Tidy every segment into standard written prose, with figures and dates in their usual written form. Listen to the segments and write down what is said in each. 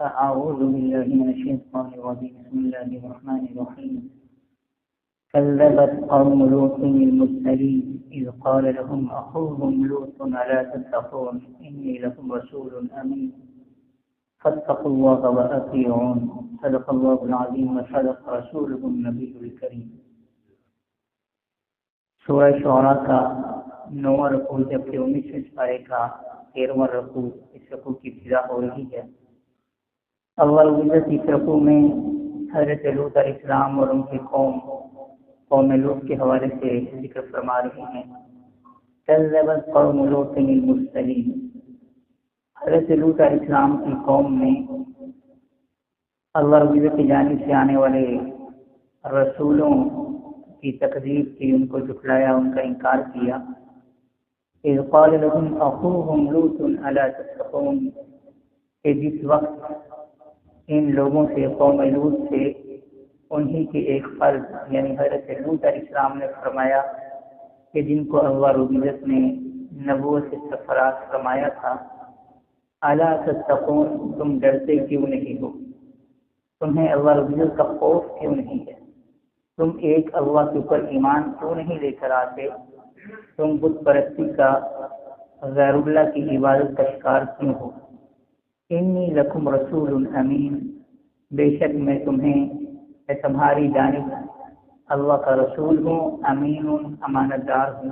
أعوذ بالله من الشيطان الرجيم بسم الله الرحمن الرحيم كذبت قوم لوط المرسلين إذ قال لهم أخوهم لوط ألا تتقون إني لكم رسول أمين فاتقوا الله وأطيعون صدق الله العظيم وصدق رسوله النبي الكريم۔ سورہ شعراء کا 9واں رکوع جبکہ 19ویں پارے کا 13واں رکوع، اس رکوع کی ابتدا ہو رہی ہے۔ اول عزت اس رکوع میں حضرت لوط علیہ السلام اور ان کی قوم لوط کے حوالے سے ذکر فرما رہے ہیں۔ کذبت قوم لوط المرسلین، حضرت لوط علیہ السلام کی قوم نے اللہ رب العزت کی جانب سے آنے والے رسولوں کی تکذیب کی، ان کو جھٹلایا، ان کا انکار کیا۔ اذ قال لهم اخوهم لوط الا تتقون، کہ جس وقت ان لوگوں سے، قوم لوط سے، انہی کے ایک فرد یعنی حضرت لوط علیہ السلام نے فرمایا کہ جن کو اللہ رب العزت نے نبوت سے سرفراز فرمایا تھا، الا تتقون، تم ڈرتے کیوں نہیں ہو، تمہیں اللہ رب العزت کا خوف کیوں نہیں ہے، تم ایک اللہ کے اوپر ایمان کیوں نہیں لے کر آتے، تم بت پرستی کا، غیر اللہ کی عبادت کا شکار کیوں ہو۔ انی لکم رسول امین، بے شک میں تمہاری جانب اللہ کا رسول ہوں، امین، امانت دار ہوں۔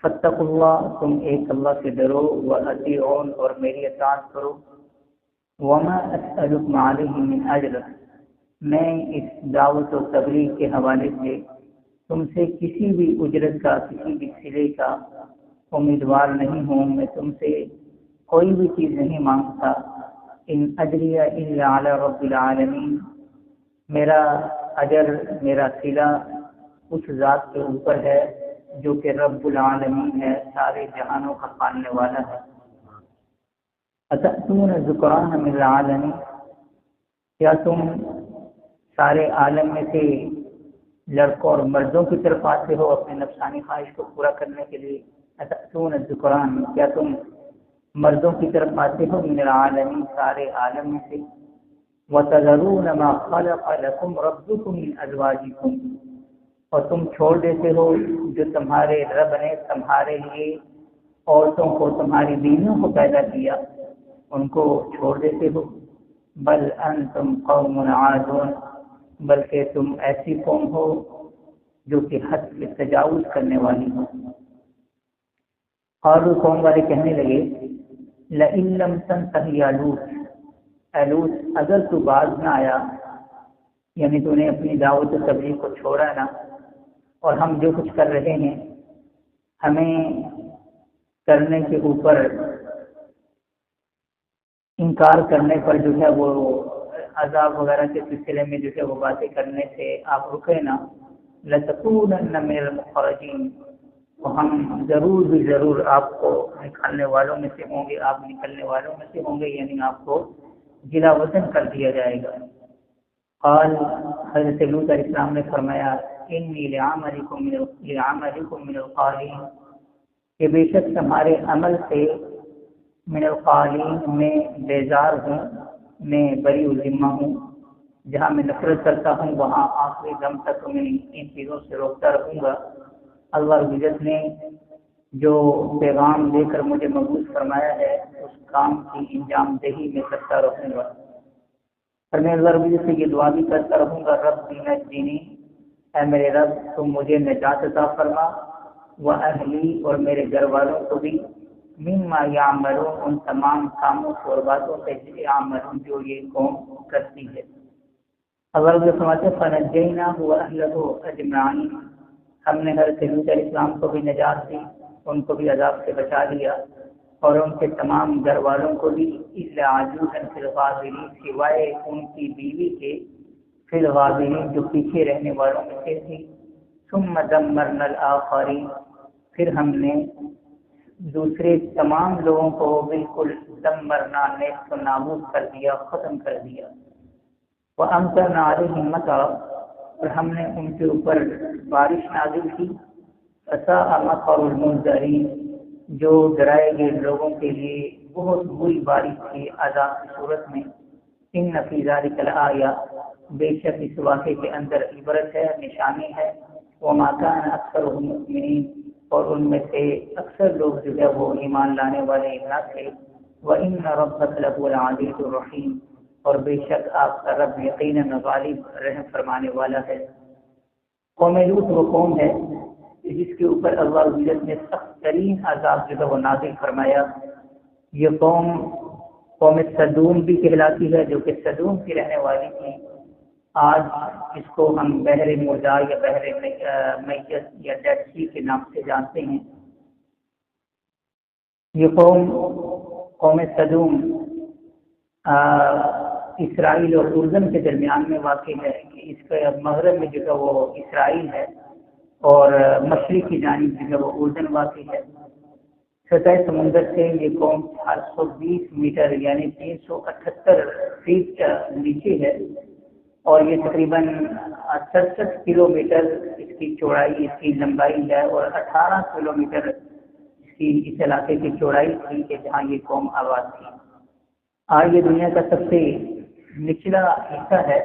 فاتقوا اللہ، تم ایک اللہ سے ڈرو، واطیعون، اور میری اطاعت کرو۔ وما اسألکم علیہ من اجر، میں اس دعوت و تبلیغ کے حوالے سے تم سے کسی بھی اجرت کا، کسی بھی صلے کا امیدوار نہیں ہوں، میں تم سے کوئی بھی چیز نہیں مانگتا۔ ان اجری الا علی رب العالمین، میرا اجر، میرا صلہ اس ذات کے اوپر ہے جو کہ رب العالمین ہے، سارے جہانوں کا پالنے والا ہے۔ اتأتون الذکران من العالمین، کیا تم سارے عالم میں سے لڑکوں اور مردوں کی طرف آتے ہو اپنے نفسانی خواہش کو پورا کرنے کے لیے؟ اتأتون الذکران، کیا تم مردوں کی طرف آتے ہو، من العالمین، سارے عالم میں سے۔ وتذرون ما خلق لكم ربكم من ازواجكم، اور تم چھوڑ دیتے ہو جو تمہارے رب نے تمہارے لیے عورتوں کو، تمہاری بیویوں کو پیدا کیا، ان کو چھوڑ دیتے ہو۔ بل انتم قوم عادون، بلکہ تم ایسی قوم ہو جو کہ حد سے تجاوز کرنے والی ہو۔ اور وہ قوم والے کہنے لگے لئن لم تنتهِ یا لوط، اے لوط اگر تو باز نہ آیا، یعنی تو نے اپنی دعوت و تبلیغ کو چھوڑا نہ، اور ہم جو کچھ کر رہے ہیں ہمیں کرنے کے اوپر انکار کرنے پر جو ہے وہ عذاب وغیرہ کے سلسلے میں جو ہے وہ باتیں کرنے سے آپ رکے نا، لتکونن من المخرجین، تو ہم ضرور بھی ضرور آپ کو نکالنے والوں میں سے ہوں گے، آپ نکلنے والوں میں سے ہوں گے، یعنی آپ کو جلا وطن کر دیا جائے گا۔ قال، حضرت لوط علیہ السلام نے فرمایا انی لعملکم من القالین، کہ بے شک تمہارے عمل سے من القالین، میں بیزار ہوں، میں بری ذمہ ہوں، جہاں میں نفرت کرتا ہوں وہاں آخری دم تک میں ان چیزوں سے روکتا رہوں گا۔ اللہ رب العزت نے جو پیغام دے کر مجھے مبعوث فرمایا ہے اس کام کی انجام دہی میں کرتا رہوں گا۔ اور میں اللہ رب العزت سے یہ دعا بھی کرتا رہوں گا، رب نجنی، اے میرے رب تم مجھے نجات عطا فرما، واہلی، اور میرے گھر والوں کو بھی، مما یعملون، ان تمام کاموں اور باتوں سے یعملون جو یہ قوم کرتی ہے۔ اللہ رب العزت فرماتے ہیں فنجیناہ واہلہ اجمعین، ہم نے حضرت لوط علیہ السلام کو بھی نجات دی، ان کو بھی عذاب سے بچا لیا، اور ان کے تمام گھر والوں کو بھی، الا عجوزا فی الغابرین، سوائے ان کی بیوی کے، فی الغابرین جو پیچھے رہنے والوں میں سے تھی۔ ثم دمرنا الآخرین، پھر ہم نے دوسرے تمام لوگوں کو بالکل دمرنا، نیست و نابود کر دیا، ختم کر دیا۔ وَأَمْطَرْنَا عَلَيْهِمْ مَطَرًا، اور ہم نے ان کے اوپر بارش نازل کی۔ فَسَاءَ مَطَرُ الْمُنذَرِينَ، جو ڈرائے گئے لوگوں کے لیے بہت بری بارش تھی عذاب کی صورت میں۔ ان فی ذلک لآیہ، بے شک اس واقعے کے اندر عبرت ہے، نشانی ہے۔ وما کان اکثرهم مؤمنین، اور ان میں سے اکثر لوگ جو ہے وہ ایمان لانے والے نہ تھے۔ وَإِنَّ رَبَّكَ لَهُوَ الْعَزِيزُ الرَّحِيمُ، اور بے شک آپ کا رب یقیناً غالب رحم فرمانے والا ہے۔ قوم لوط وہ قوم ہے جس کے اوپر اللہ رب العزت نے سخت ترین عذاب جو ہے وہ نازل فرمایا۔ یہ قوم سدوم بھی کہلاتی ہے، جو کہ سدوم کی رہنے والی تھی۔ آج اس کو ہم بحر مردار یا بحر میت یا ڈیڈ سی کے نام سے جانتے ہیں۔ یہ قوم سدوم اسرائیل اور اردن کے درمیان میں واقع ہے۔ اس کا مغرب میں جو ہے وہ اسرائیل ہے اور مشرق کی جانب جو ہے وہ اردن واقع ہے۔ سطح سمندر سے یہ قوم 820 میٹر یعنی 378 فیٹ نیچے ہے، اور یہ تقریباً 67 کلومیٹر اس کی چوڑائی، اس کی لمبائی ہے، اور 18 کلومیٹر اس کی اس علاقے کی چوڑائی تھی کہ جہاں یہ قوم آباد تھی۔ آج یہ دنیا کا سب سے نچلا حصہ ہے،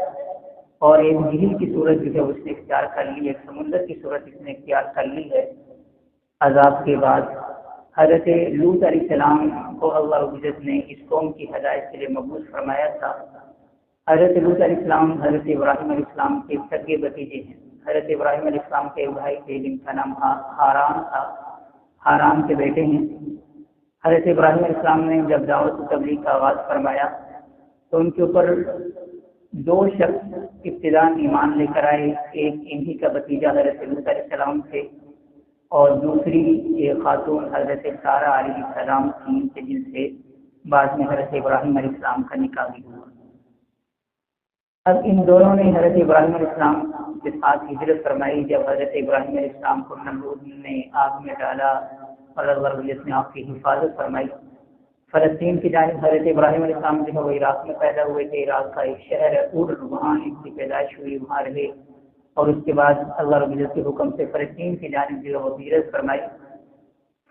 اور ایک جھیل کی صورت جو ہے اس نے اختیار کر لی، ایک سمندر کی صورت اس نے اختیار کر لی ہے۔ عذاب کے بعد حضرت لوط علیہ السلام کو اللہ رب العزت نے اس قوم کی ہدایت کے لیے مبعوث فرمایا تھا۔ حضرت لوط علیہ السلام حضرت ابراہیم علیہ السلام کے سگے بھتیجے ہیں۔ حضرت ابراہیم علیہ السلام کے بھائی تھے جن کا نام ہاران تھا، ہاران کے بیٹے ہیں۔ حضرت ابراہیم علیہ السلام نے جب دعوت و تبلیغ کا آغاز فرمایا تو ان کے اوپر دو شخص ابتداء ایمان لے کر آئے، ایک انہی کا بھتیجا حضرت لوط علیہ السلام تھے، اور دوسری ایک خاتون حضرت سارہ علیہ السلام تھی کہ جن سے بعد میں حضرت ابراہیم علیہ السلام کا نکاح بھی ہوا۔ اب ان دونوں نے حضرت ابراہیم علیہ السلام کے ساتھ ہجرت فرمائی۔ جب حضرت ابراہیم علیہ السلام کو نمرود نے آگ میں ڈالا اور اللہ رب العزت نے آپ کی حفاظت فرمائی۔ فلسطین کی جانب حضرت ابراہیم علیہ السلام جو ہے وہ عراق میں پیدا ہوئے تھے۔ عراق کا ایک شہر ہے اور وہاں ان کی پیدائش ہوئی، وہاں رہے، اور اس کے بعد اللہ رب العزت کے حکم سے فلسطین کی جانب جو ہے وہ ہجرت فرمائی۔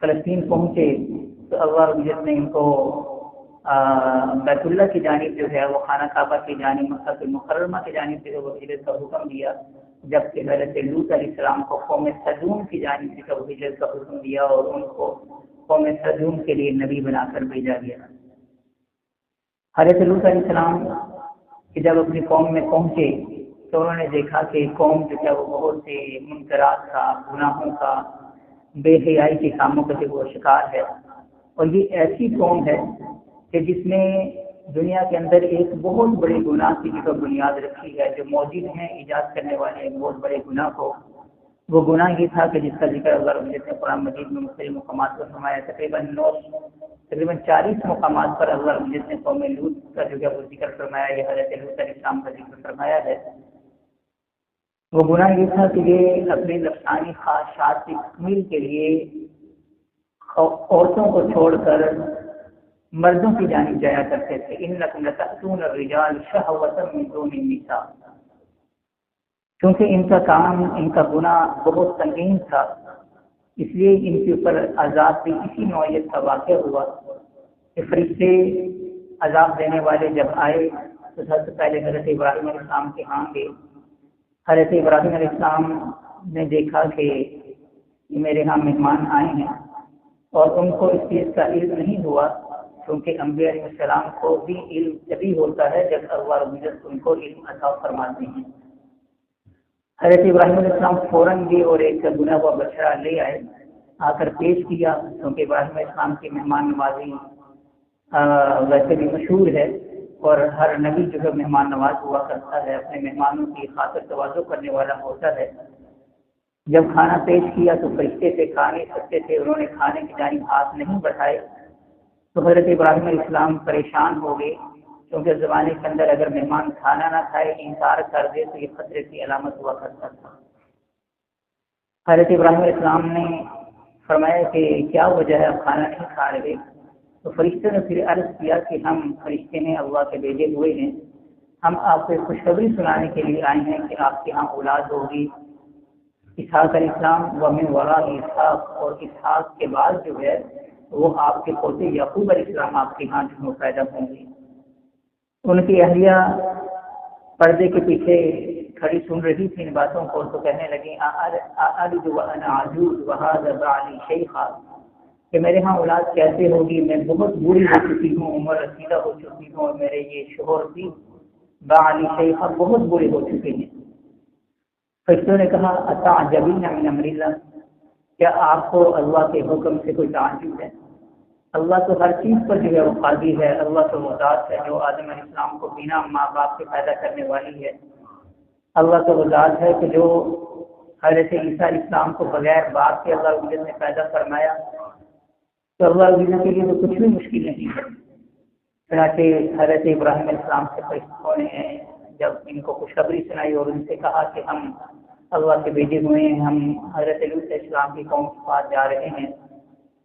فلسطین پہنچے تو اللہ رب العزت نے ان کو بیت اللہ کی جانب جو ہے وہ خانہ کعبہ کی جانب، مکہ المکرمہ کی جانب جو ہے وہ ہجرت کا حکم دیا، جبکہ حضرت لوط علیہ السلام کو قوم سدوم کی جانب جو ہے وہ ہجرت کا حکم دیا، اور ان کو قوم سدوم کے لیے نبی بنا کر بھیجا گیا۔ حضرت لوط علیہ السلام کہ جب اپنی قوم میں پہنچے تو انہوں نے دیکھا کہ قوم جو ہے وہ بہت سے منکرات کا، گناہوں کا، بے حیائی کے کاموں کا جو وہ شکار ہے، اور یہ ایسی قوم ہے کہ جس نے دنیا کے اندر ایک بہت بڑے گناہ کی جو بنیاد رکھی ہے، جو موجود ہیں ایجاد کرنے والے ایک بہت بڑے گناہ کو۔ وہ گناہ یہ تھا کہ جس کا ذکر اللہ رب العزت نے قرآن مجید میں مختلف مقامات پر فرمایا، تقریباً 40 مقامات پر اللہ رب العزت نے قوم لوط کا جو ہے وہ ذکر فرمایا، یہ حضرت لوط علیہ السلام کا ذکر فرمایا ہے۔ وہ گناہ یہ تھا کہ یہ اپنے نفسانی خواہشات کی تکمیل کے لیے عورتوں کو چھوڑ کر مردوں کی جانب جایا کرتے تھے۔ انکم لتأتون الرجال شہوۃ من دون النساء، کیونکہ ان کا کام، ان کا گناہ بہت سنگین تھا، اس لیے ان کے اوپر عذاب بھی اسی نوعیت کا واقع ہوا کہ فرشتے عذاب دینے والے جب آئے تو سب سے پہلے حضرت ابراہیم علیہ السلام کے ہاں گئے۔ حضرت ابراہیم علیہ السلام نے دیکھا کہ میرے ہاں مہمان آئے ہیں، اور ان کو اس چیز کا علم نہیں ہوا، کیونکہ انبیاء علیہ السلام کو بھی علم تبھی ہوتا ہے جب اللہ رب العزت ان کو علم عطا فرماتے ہیں۔ حضرت ابراہیم علیہ السلام فوراً بھی اور ایک گناہ ہوا بچڑا لے آئے، آ کر پیش کیا، کیونکہ ابراہیم علیہ السلام کی مہمان نوازی ویسے بھی مشہور ہے، اور ہر نبی جو ہے مہمان نواز ہوا کرتا ہے، اپنے مہمانوں کی خاطر تواضع کرنے والا ہوتا ہے۔ جب کھانا پیش کیا تو فرشتے سے کھا نہیں سکتے تھے، انہوں نے کھانے کی جانب ہاتھ نہیں بڑھائے، تو حضرت ابراہیم علیہ السلام پریشان ہو گئے، کیونکہ زمانے کے اندر اگر مہمان کھانا نہ کھائے، انکار کر دے تو یہ خطرے کی علامت ہوا کرتا تھا۔ حضرت ابراہیم علیہ السلام نے فرمایا کہ کیا وجہ ہے آپ کھانا نہیں کھا رہے؟ تو فرشتے نے پھر عرض کیا کہ ہم فرشتے ہیں، اللہ کے بھیجے ہوئے ہیں، ہم آپ کو خوشخبری سنانے کے لیے آئے ہیں کہ آپ کے ہاں اولاد ہوگی، اسحاق علیہ السلام، ومن وراء اسحاق، اور اسحاق کے بعد جو ہے وہ آپ کے پوتے یعقوب علیہ السلام آپ کے ہاں جو پیدا ہوں گے۔ ان کی اہلیہ پردے کے پیچھے کھڑی سن رہی تھی ان باتوں کو، تو کہنے لگی أَأَلِدُ وَأَنَا عَجُوزٌ وَهَذَا بَعْلِي شَيْخًا، کہ میرے ہاں اولاد کیسے ہوگی، میں بہت بوڑھی ہو چکی ہوں، عمر رسیدہ ہو چکی ہوں، اور میرے یہ شوہر بھی بعلی شیخا بہت بوڑھے ہو چکے ہیں۔ فرشتوں نے کہا اتعجبین من امر اللہ، کیا آپ کو اللہ کے حکم سے کوئی تعجب ہے؟ اللہ تو ہر چیز پر جو ہے وہ قادر ہے، اللہ تو وہ ذات ہے جو آدم علیہ السلام کو بنا ماں باپ کے پیدا کرنے والی ہے، اللہ تو وہ ذات ہے کہ جو حضرت عیسیٰ علیہ السلام کو بغیر باپ کے اللہ نے پیدا فرمایا، تو اللہ کے لیے تو کچھ بھی مشکل نہیں ہے۔ چنانچہ حضرت ابراہیم علیہ السلام سے فرشتوں نے جب ان کو خوشخبری سنائی اور ان سے کہا کہ ہم اللہ کے بھیجے ہوئے ہیں، ہم حضرت لوط علیہ السلام کی قوم کے پاس جا رہے ہیں،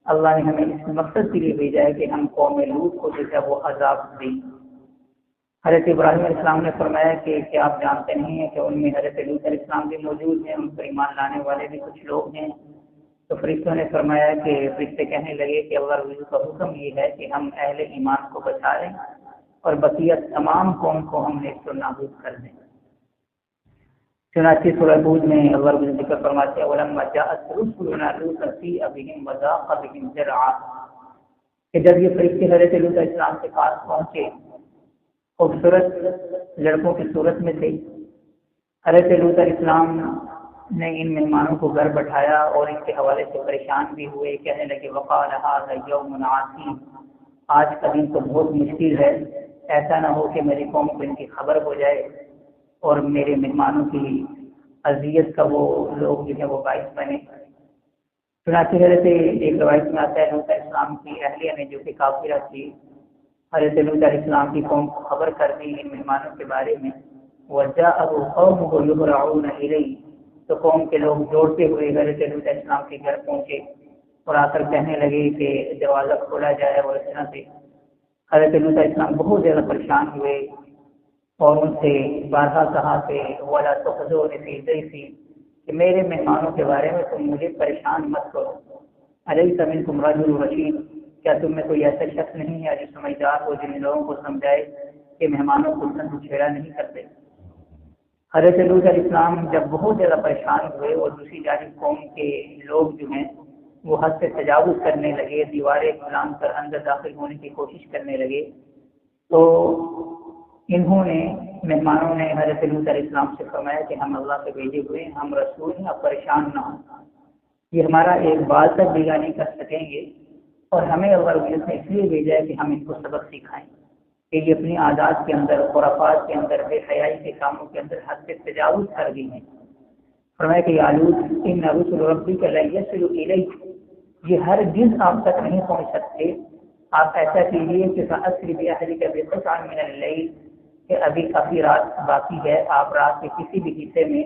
اللہ نے ہمیں اس مقصد کے لیے بھیجا ہے کہ ہم قوم لوط کو جو ہے وہ عذاب دیں۔ حضرت ابراہیم علیہ السلام نے فرمایا کہ کیا آپ جانتے نہیں ہیں کہ ان میں حضرت لوط علیہ السلام بھی موجود ہیں، ان پر ایمان لانے والے بھی کچھ لوگ ہیں؟ تو فرشتوں نے فرمایا کہ فرشتے کہنے لگے کہ اللہ کا حکم یہ ہے کہ ہم اہل ایمان کو بچا لیں اور بقیہ تمام قوم کو ہم نیست و نابود کر دیں۔ چنانچہ سورہ ہود میں اللہ رب العزت ذکر فرماتے ہیں وَلَمَّا جَاءَتْ رُسُلُنَا لُوطًا سِیءَ بِهِمْ وَضَاقَ بِهِمْ ذَرْعًا، کہ جب یہ فرشتے حضرت لوط علیہ السلام کے پاس پہنچے، خوبصورت لڑکوں کی صورت میں تھے، حضرت لوط علیہ السلام نے ان مہمانوں کو گھر بٹھایا اور ان کے حوالے سے پریشان بھی ہوئے، کہنے لگے وَقَالَ هَٰذَا يَوْمٌ عَسِيرٌ، آج کا دن تو بہت مشکل ہے، ایسا نہ ہو کہ میری قوم کو ان کی خبر ہو جائے اور میرے مہمانوں کی اذیت کا وہ لوگ جو ہے وہ باعث بنے۔ چنانچہ حضرت ایک روایت میں آتا ہے لوط علیہ السلام کی اہلیہ نے جو کہ کافرہ تھی، حضرت لوط علیہ السلام کی قوم کو خبر کر دی ان مہمانوں کے بارے میں، وَجَاءَهُ قَوْمُهُ يُهْرَعُونَ إِلَيْهِ، تو قوم کے لوگ دوڑتے ہوئے حضرت لوط علیہ السلام کے گھر پہنچے اور آ کر کہنے لگے کہ دروازہ کھولا جائے، اور اس طرح سے حضرت لوط علیہ السلام بہت زیادہ پریشان ہوئے اور ان سے بارہا کہا کہ وَلَا تُخْزُونِي فِي ضَيْفِي، کہ میرے مہمانوں کے بارے میں تم مجھے پریشان مت کرو، أَلَيْسَ مِنكُمْ رَجُلٌ رَشِيدٌ، کیا تم میں کوئی ایسا شخص نہیں ہے جو سمجھدار ہو، جن لوگوں کو سمجھائے کہ مہمانوں کو چھیڑا نہیں کرتے۔ حضرت لوط علیہ السلام جب بہت زیادہ پریشان ہوئے اور دوسری جانب قوم کے لوگ جو ہیں وہ حد سے تجاوز کرنے لگے، دیواریں لان کر اندر داخل ہونے کی کوشش کرنے لگے، تو انہوں نے مہمانوں نے حضرت لوط علیہ السلام سے فرمایا کہ ہم اللہ کے بھیجے ہوئے ہیں، ہم رسول ہیں، آپ پریشان نہ ہوں، یہ ہمارا ایک بال تک بگا نہیں کر سکیں گے، اور ہمیں اللہ رب العزت نے اس لیے بھیجا ہے کہ ہم ان کو سبق سکھائیں کہ یہ اپنی عادات کے اندر، خرافات کے اندر، بے حیائی کے کاموں کے اندر حد سے تجاوز کر گئی ہیں۔ فرمایا کہ یا لوط ان رسل ربک لن یصلوا الیک، یہ ہرگز آپ تک نہیں پہنچ سکتے، آپ ایسا کیجیے کہ فأسر بأہلک بقطع من اللیل، کہ ابھی کافی رات باقی ہے، آپ رات کے کسی بھی حصے میں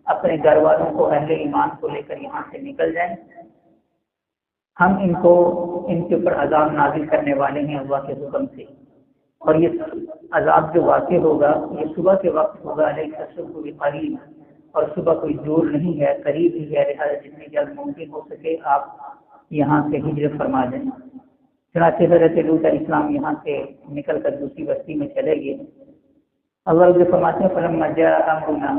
اپنے گھر والوں کو، اہل ایمان کو لے کر یہاں سے نکل جائیں، ہم ان کے اوپر عذاب نازل کرنے والے ہیں اللہ کے حکم سے، اور یہ عذاب جو واقع ہوگا یہ صبح کے وقت ہوگا، لیکن الصبح بقریب، اور صبح کوئی دور نہیں ہے، قریب ہی ہے، لہٰذا جتنی جلد ممکن ہو سکے آپ یہاں سے ہجرت فرما دیں۔ چنانچہ حضرت لوط علیہ السلام یہاں سے نکل کر دوسری بستی میں چلے گئے۔ اللہ رب فرماتے ہیں فلما جاء امرنا،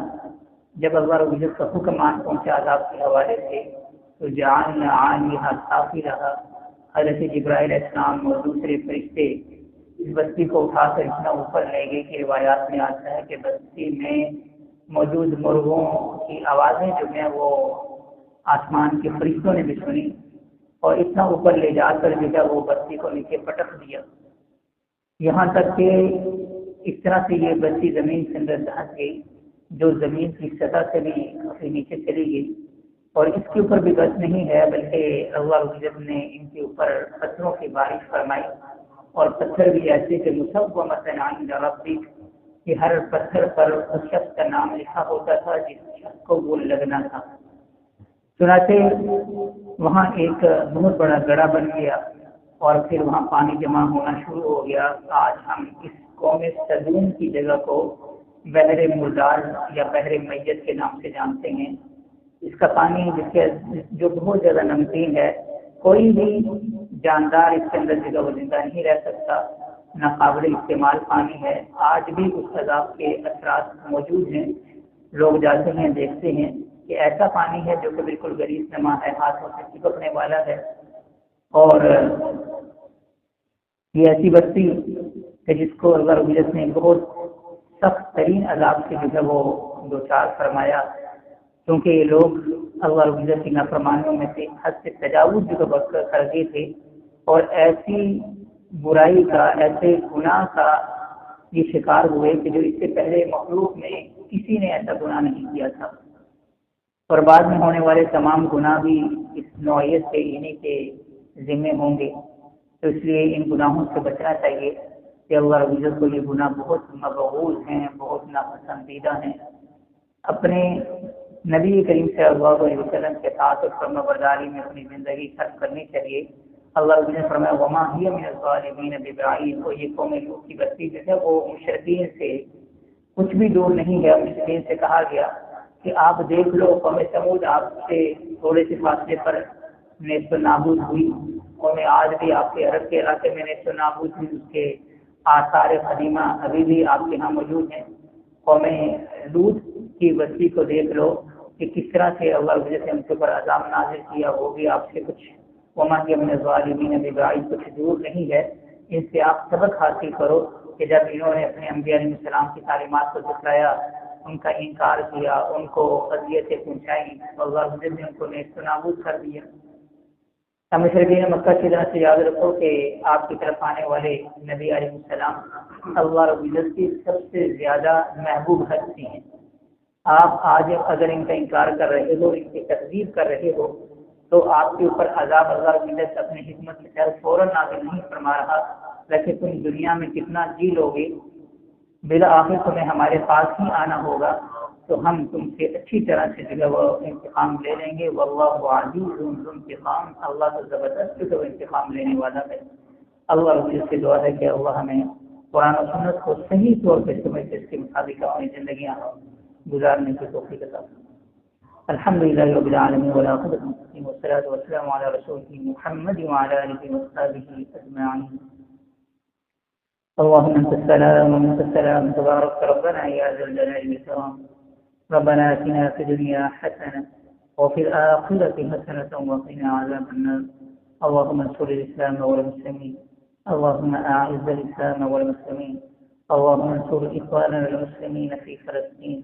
جب اللہ رب العزت کا حکم آن پہنچا عذاب کے حوالے سے، تو جعلنا عالیہا سافلہا، حضرت جبرائیل علیہ السلام اور دوسرے فرشتے اس بستی کو اٹھا کر اتنا اوپر لے گئے کہ روایات میں آتا ہے کہ بستی میں موجود مرغوں کی آوازیں جو ہیں وہ آسمان کے فرشتوں نے بھی سنی، اور اتنا اوپر لے جا کر جو ہے وہ بستی کو نیچے پٹک دیا، یہاں تک کہ اس طرح سے یہ بستی زمین کے اندر دھنس گئی، جو زمین کی سطح سے بھی کافی نیچے چلی گئی۔ اور اس کے اوپر بھی بس نہیں ہے، بلکہ اللہ رب العزت نے ان کے اوپر پتھروں کی بارش فرمائی، اور پتھر بھی ایسے کہ مسومۃ عند ربک، کہ ہر پتھر پر اس شخص کا نام لکھا ہوتا تھا جس شخص کو وہ لگنا تھا۔ چنانچہ وہاں ایک بہت بڑا گڑھا بن گیا، اور پھر وہاں پانی جمع ہونا شروع ہو گیا۔ آج ہم اس قوم سدوم کی جگہ کو بحر مردار یا بحر میت کے نام سے جانتے ہیں۔ اس کا پانی جو بہت زیادہ نمکین ہے، کوئی بھی جاندار اس کے اندر جگہ وہ زندہ نہیں رہ سکتا، ناقابل استعمال پانی ہے۔ آج بھی اس عذاب کے اثرات موجود ہیں، لوگ جاتے ہیں دیکھتے ہیں کہ ایسا پانی ہے جو کہ بالکل گریز نما ہے، ہاتھوں سے چپکنے والا ہے، اور یہ ایسی بستی کہ جس کو اللہ رب العزت نے بہت سخت ترین عذاب سے جو ہے وہ دوچار فرمایا، کیونکہ یہ لوگ اللہ رب العزت کی نافرمانیوں میں سے حد سے تجاوز جو کر گئے تھے، اور ایسی برائی کا، ایسے گناہ کا یہ شکار ہوئے کہ جو اس سے پہلے مخلوق میں کسی نے ایسا گناہ نہیں کیا تھا، اور بعد میں ہونے والے تمام گناہ بھی اس نوعیت سے انہیں کے ذمے ہوں گے۔ تو اس لیے ان گناہوں سے بچنا چاہیے کہ اللہ رب العزت کو یہ گناہ بہت مبغوض ہیں، بہت ناپسندیدہ ہیں۔ اپنے نبی کریم صلی اللہ علیہ وسلم کے ساتھ اور فرما برداری میں اپنی زندگی خرچ کرنی چاہیے۔ اللہ رب العزت نے فرمایا وما ہی من الظالمین ببعید، اور یہ قوم لوط کی بستی جو ہے وہ مشرکین سے کچھ بھی دور نہیں ہے۔ مشرکین سے کہا گیا کہ آپ دیکھ لو قوم سمود آپ سے تھوڑے سے فاصلے پر نیست و نابود ہوئی، قوم عاد بھی آپ کے عرب کے علاقے میں نیست و نابود ہوئی، اس کے آثار قدیمہ ابھی بھی آپ کے یہاں موجود ہیں۔ قوم لوط کی بستی کو دیکھ لو کہ کس طرح سے اللہ رب العزت نے ان کے اوپر عذاب نازل کیا، وہ بھی آپ سے کچھ وما ہی من الظالمین ببعید، کچھ دور نہیں ہے۔ ان سے آپ سبق حاصل کرو کہ جب انہوں نے اپنے انبیاء علیہ السلام کی تعلیمات کو جھٹلایا، ان کا انکار کیا، ان کو اذیتیں پہنچائیں، تو اللہ رب العزت نے ان کو نیست و نابود کر دیا۔ مشرکین مکہ کی طرح سے یاد رکھو کہ آپ کی طرف آنے والے نبی علیہ السلام اللہ رب العزت کی سب سے زیادہ محبوب ہستی ہیں۔ آپ آج اگر ان کا انکار کر رہے ہو، ان کی تکذیب کر رہے ہو، تو آپ کے اوپر عذاب اللہ رب العزت اپنی حکمت کے تحت فوراً نازل نہیں فرما رہا، لیکن تم دنیا میں کتنا جی لو گے، بالآخر تمہیں ہمارے پاس ہی آنا ہوگا، تو ہم تم سے اچھی طرح سے جو ہے وہ انتقام لے لیں گے۔ واللہ عزیز ذو انتقام، اللہ تو زبردست جو انتقام لینے والا ہے۔ اللہ رب العزت سے دعا ہے کہ اللہ ہمیں قرآن و سنت کو صحیح طور پہ سمجھ کے اس کے مطابق اپنی زندگیاں گزارنے کی توفیق عطا فرمائے۔ الحمدللہ رب العالمین والعاقبۃ للمتقین والصلاۃ والسلام علی رسولہ محمد وعلی آلہ وصحبہ اجمعین۔ اللهم انت السلام ومنك السلام تبارك ربنا يا ذا الجلال والاكرام۔ ربنا آتنا في الدنيا حسنة وفي الآخرة حسنة وقنا عذاب النار۔ اللهم انصر الإسلام والمسلمين، اللهم أعز الإسلام والمسلمين، اللهم انصر إخواننا المسلمين في فلسطين